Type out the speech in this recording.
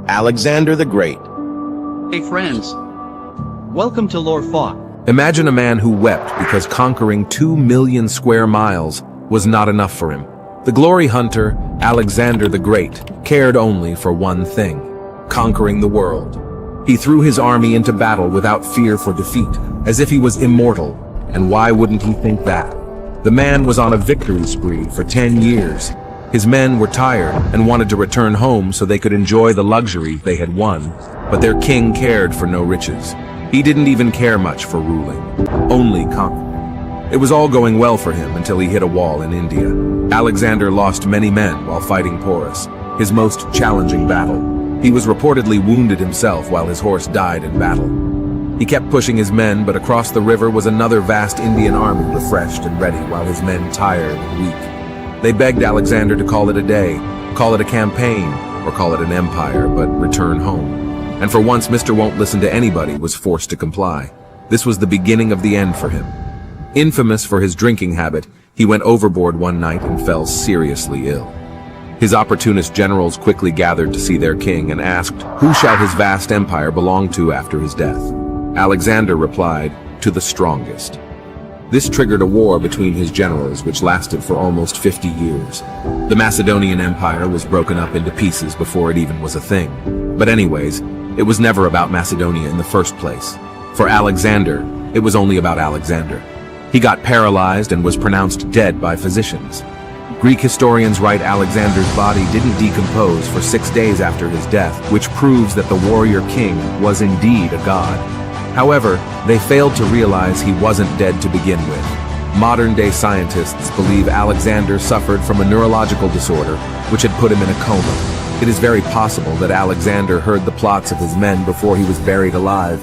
Alexander the Great. Hey friends. Welcome to Lorefalk. Imagine a man who wept because conquering 2 million square miles was not enough for him. The glory hunter, Alexander the Great, cared only for one thing: conquering the world. He threw his army into battle without fear for defeat, as if he was immortal, and why wouldn't he think that? The man was on a victory spree for 10 years. His men were tired and wanted to return home so they could enjoy the luxury they had won, but their king cared for no riches. He didn't even care much for ruling, only conquering. It was all going well for him until he hit a wall in India. Alexander lost many men while fighting Porus, his most challenging battle. He was reportedly wounded himself while his horse died in battle. He kept pushing his men, but across the river was another vast Indian army refreshed and ready while his men tired and weak. They begged Alexander to call it a day, call it a campaign, or call it an empire, but return home. And for once, Mr. Won't Listen to Anybody was forced to comply. This was the beginning of the end for him. Infamous for his drinking habit, he went overboard one night and fell seriously ill. His opportunist generals quickly gathered to see their king and asked, who shall his vast empire belong to after his death? Alexander replied, to the strongest. This triggered a war between his generals, which lasted for almost 50 years. The Macedonian Empire was broken up into pieces before it even was a thing. But anyways, it was never about Macedonia in the first place. For Alexander, it was only about Alexander. He got paralyzed and was pronounced dead by physicians. Greek historians write Alexander's body didn't decompose for 6 days after his death, which proves that the warrior king was indeed a god. However, they failed to realize he wasn't dead to begin with. Modern-day scientists believe Alexander suffered from a neurological disorder, which had put him in a coma. It is very possible that Alexander heard the plots of his men before he was buried alive,